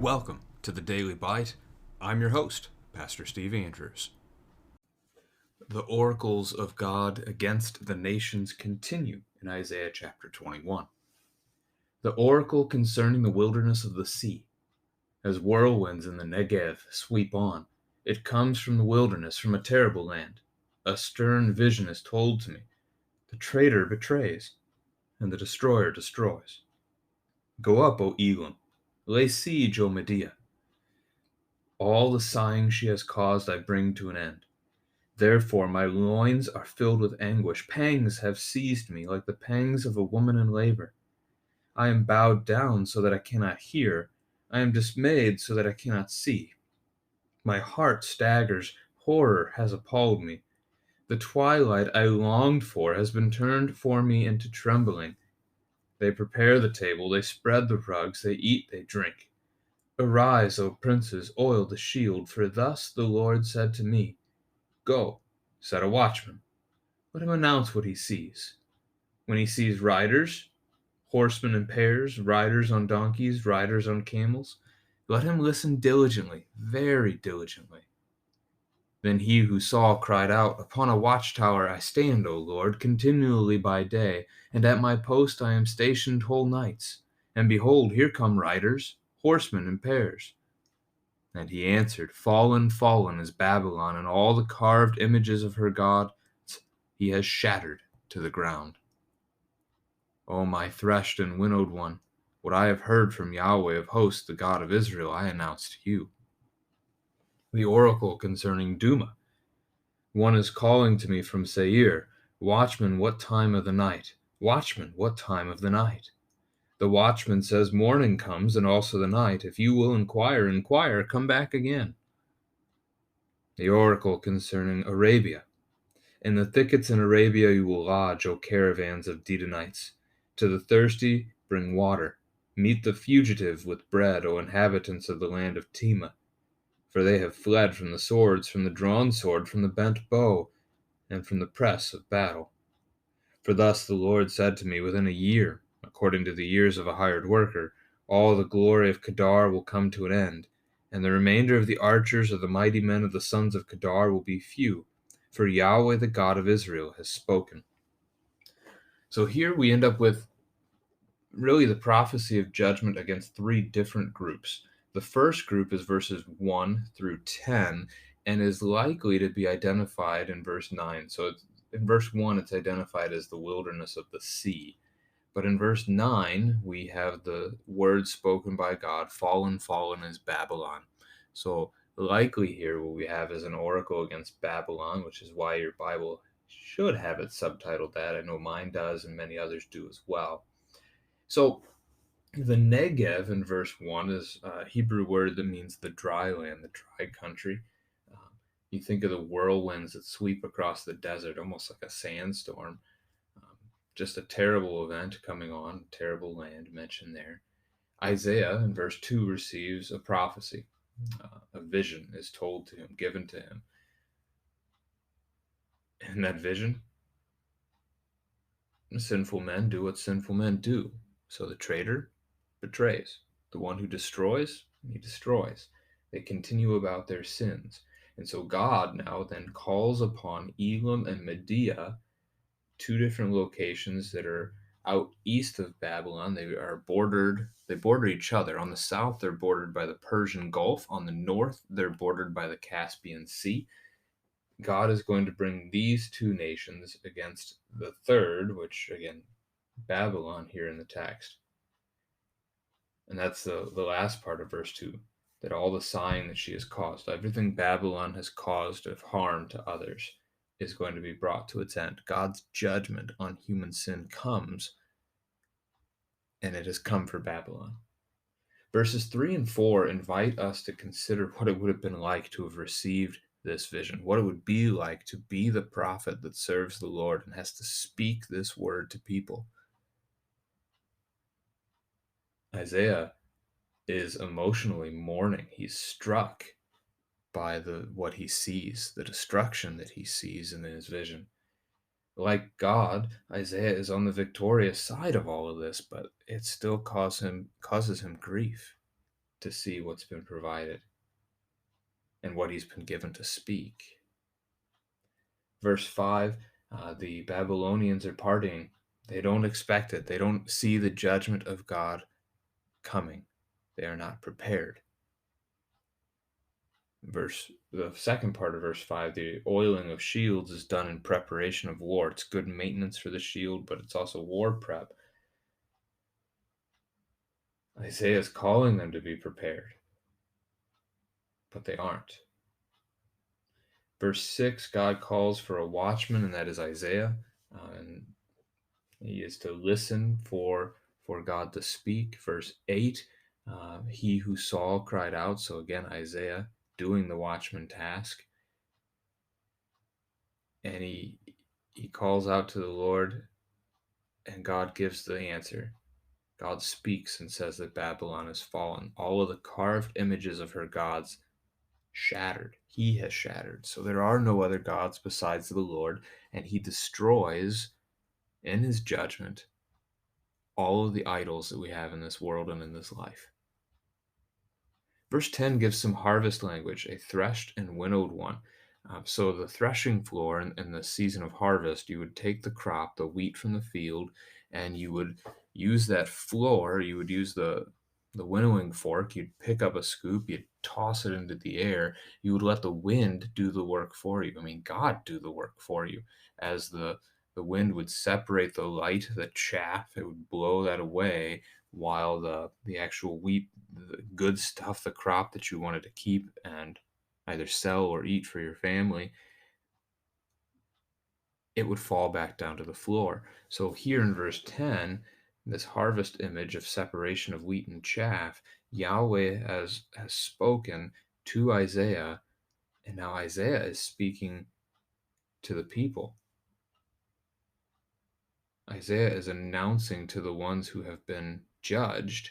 Welcome to the Daily Bite. I'm your host, Pastor Steve Andrews. The oracles of God against the nations continue in Isaiah chapter 21. The oracle concerning the wilderness of the sea. As whirlwinds in the Negev sweep on, it comes from the wilderness, from a terrible land. A stern vision is told to me. The traitor betrays, and the destroyer destroys. Go up, O Elam. Lay siege, O Media. All the sighing she has caused I bring to an end. Therefore my loins are filled with anguish. Pangs have seized me, like the pangs of a woman in labor. I am bowed down so that I cannot hear. I am dismayed so that I cannot see. My heart staggers. Horror has appalled me. The twilight I longed for has been turned for me into trembling. They prepare the table, they spread the rugs, they eat, they drink. Arise, O princes, oil the shield, for thus the Lord said to me, Go, set a watchman. Let him announce what he sees. When he sees riders, horsemen in pairs, riders on donkeys, riders on camels, let him listen diligently, very diligently. Then he who saw cried out, Upon a watchtower I stand, O Lord, continually by day, and at my post I am stationed whole nights. And behold, here come riders, horsemen in pairs. And he answered, Fallen, fallen is Babylon, and all the carved images of her gods he has shattered to the ground. O my threshed and winnowed one, what I have heard from Yahweh of hosts, the God of Israel, I announce to you. The oracle concerning Dumah. One is calling to me from Seir, Watchman, what time of the night? Watchman, what time of the night? The watchman says, Morning comes, and also the night. If you will inquire, inquire, come back again. The oracle concerning Arabia. In the thickets in Arabia you will lodge, O caravans of Dedanites. To the thirsty bring water. Meet the fugitive with bread, O inhabitants of the land of Tema. For they have fled from the swords, from the drawn sword, from the bent bow, and from the press of battle. For thus the Lord said to me, Within a year, according to the years of a hired worker, all the glory of Kedar will come to an end, and the remainder of the archers of the mighty men of the sons of Kedar will be few, for Yahweh the God of Israel has spoken. So here we end up with really the prophecy of judgment against three different groups. The first group is verses 1 through 10 and is likely to be identified in verse 9. So in verse 1, it's identified as the wilderness of the sea. But in verse 9, we have the words spoken by God, Fallen, fallen is Babylon. So likely here what we have is an oracle against Babylon, which is why your Bible should have it subtitled that. I know mine does and many others do as well. So the Negev in verse 1 is a Hebrew word that means the dry land, the dry country. You think of the whirlwinds that sweep across the desert, almost like a sandstorm. Just a terrible event coming on, terrible land mentioned there. Isaiah in verse 2 receives a prophecy. A vision is told to him, given to him. And that vision, sinful men do what sinful men do. So the traitor betrays. The one who destroys, he destroys. They continue about their sins. And so God now then calls upon Elam and Media, two different locations that are out east of Babylon. They border each other. On the south, they're bordered by the Persian Gulf. On the north, they're bordered by the Caspian Sea. God is going to bring these two nations against the third, which again, Babylon here in the text. And that's the last part of verse 2, that all the sighing that she has caused, everything Babylon has caused of harm to others, is going to be brought to its end. God's judgment on human sin comes, and it has come for Babylon. Verses 3 and 4 invite us to consider what it would have been like to have received this vision, what it would be like to be the prophet that serves the Lord and has to speak this word to people. Isaiah is emotionally mourning. He's struck by what he sees, the destruction that he sees in his vision. Like God, Isaiah is on the victorious side of all of this, but it still causes him grief to see what's been provided and what he's been given to speak. Verse 5, the Babylonians are partying. They don't expect it. They don't see the judgment of God coming. They are not prepared. The second part of verse 5, the oiling of shields is done in preparation of war. It's good maintenance for the shield, but it's also war prep. Isaiah is calling them to be prepared, but they aren't. Verse 6, God calls for a watchman, and that is Isaiah. And he is to listen for God to speak. Verse 8, he who saw cried out. So again, Isaiah doing the watchman task. And he calls out to the Lord, and God gives the answer. God speaks and says that Babylon has fallen. All of the carved images of her gods shattered. He has shattered. So there are no other gods besides the Lord, and he destroys in his judgment all of the idols that we have in this world and in this life. Verse 10 gives some harvest language, a threshed and winnowed one. So the threshing floor in the season of harvest, you would take the crop, the wheat from the field, and you would use that floor. You would use the winnowing fork. You'd pick up a scoop. You'd toss it into the air. You would let the wind do the work for you. I mean, God do the work for you. As the wind would separate the light, the chaff, it would blow that away, while the actual wheat, the good stuff, the crop that you wanted to keep and either sell or eat for your family, it would fall back down to the floor. So here in verse 10, this harvest image of separation of wheat and chaff, Yahweh has spoken to Isaiah, and now Isaiah is speaking to the people. Isaiah is announcing to the ones who have been judged,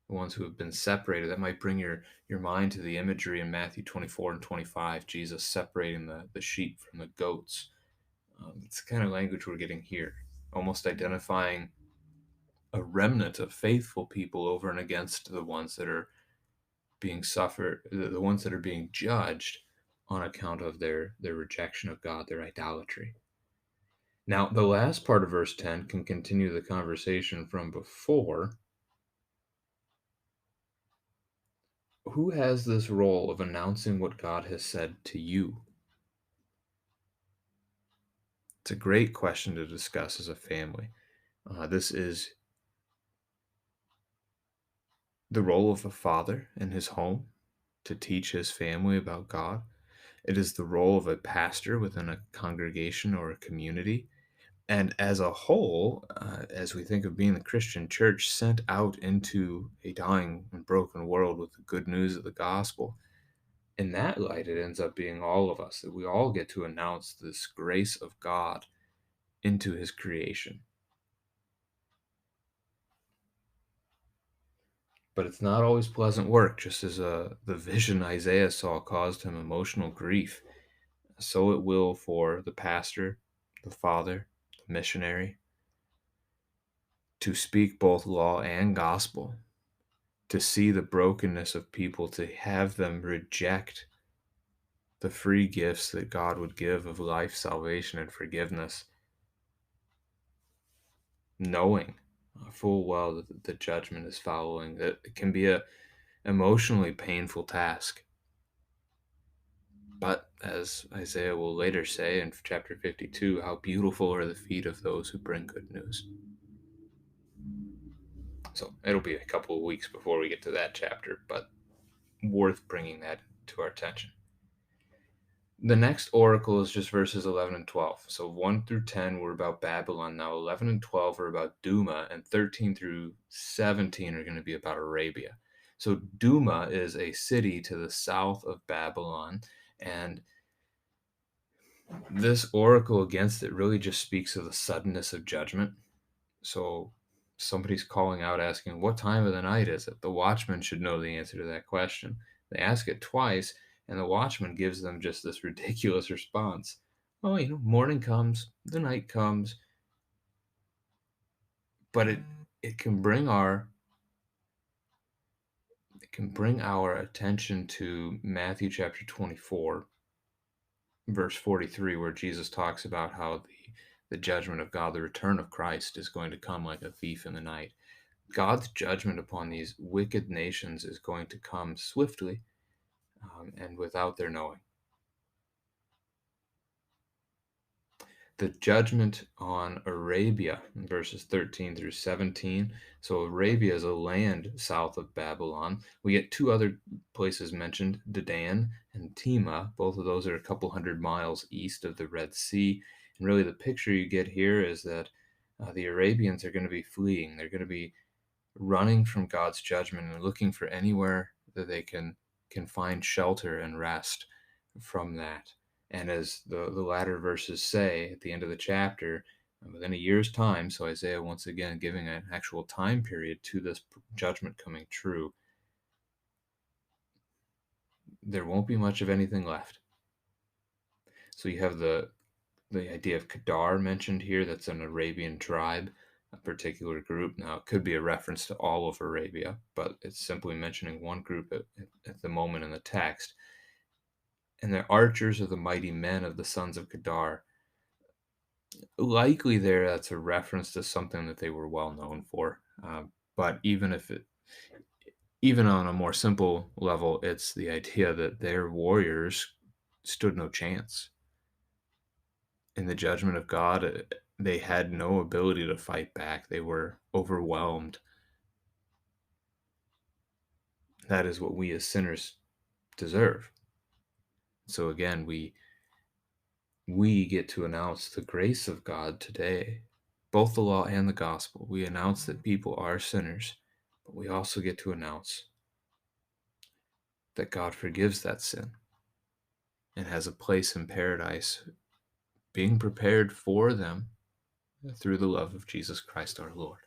the ones who have been separated. That might bring your mind to the imagery in Matthew 24 and 25, Jesus separating the sheep from the goats. It's the kind of language we're getting here, almost identifying a remnant of faithful people over and against the ones that are being suffered, the ones that are being judged on account of their rejection of God, their idolatry. Now, the last part of verse 10 can continue the conversation from before. Who has this role of announcing what God has said to you? It's a great question to discuss as a family. This is the role of a father in his home to teach his family about God. It is the role of a pastor within a congregation or a community. And as a whole, as we think of being the Christian church sent out into a dying and broken world with the good news of the gospel, in that light, it ends up being all of us, that we all get to announce this grace of God into his creation. But it's not always pleasant work, just as the vision Isaiah saw caused him emotional grief. So it will for the pastor, the father, the missionary, to speak both law and gospel, to see the brokenness of people, to have them reject the free gifts that God would give of life, salvation, and forgiveness, knowing full well that the judgment is following. That it can be a emotionally painful task. But as Isaiah will later say in chapter 52, how beautiful are the feet of those who bring good news. So it'll be a couple of weeks before we get to that chapter, but worth bringing that to our attention. The next oracle is just verses 11 and 12. So 1 through 10 were about Babylon. Now 11 and 12 are about Dumah, and 13 through 17 are going to be about Arabia. So Dumah is a city to the south of Babylon, and this oracle against it really just speaks of the suddenness of judgment. So somebody's calling out asking, what time of the night is it? The watchman should know the answer to that question. They ask it twice, and the watchman gives them just this ridiculous response. Oh, morning comes, the night comes. But it can bring our can bring our attention to Matthew chapter 24, verse 43, where Jesus talks about how the judgment of God, the return of Christ, is going to come like a thief in the night. God's judgment upon these wicked nations is going to come swiftly and without their knowing. The judgment on Arabia, in verses 13 through 17. So Arabia is a land south of Babylon. We get two other places mentioned, Dedan and Tema. Both of those are a couple hundred miles east of the Red Sea. And really the picture you get here is that the Arabians are going to be fleeing. They're going to be running from God's judgment and looking for anywhere that they can find shelter and rest from that. And as the latter verses say at the end of the chapter, within a year's time, so Isaiah once again giving an actual time period to this judgment coming true, there won't be much of anything left. So you have the idea of Kedar mentioned here. That's an Arabian tribe, a particular group. Now, it could be a reference to all of Arabia, but it's simply mentioning one group at the moment in the text. And the archers are the mighty men of the sons of Kedar. Likely there, that's a reference to something that they were well known for. But even on a more simple level, it's the idea that their warriors stood no chance. In the judgment of God, they had no ability to fight back. They were overwhelmed. That is what we as sinners deserve. So again, we get to announce the grace of God today, both the law and the gospel. We announce that people are sinners, but we also get to announce that God forgives that sin and has a place in paradise being prepared for them through the love of Jesus Christ our Lord.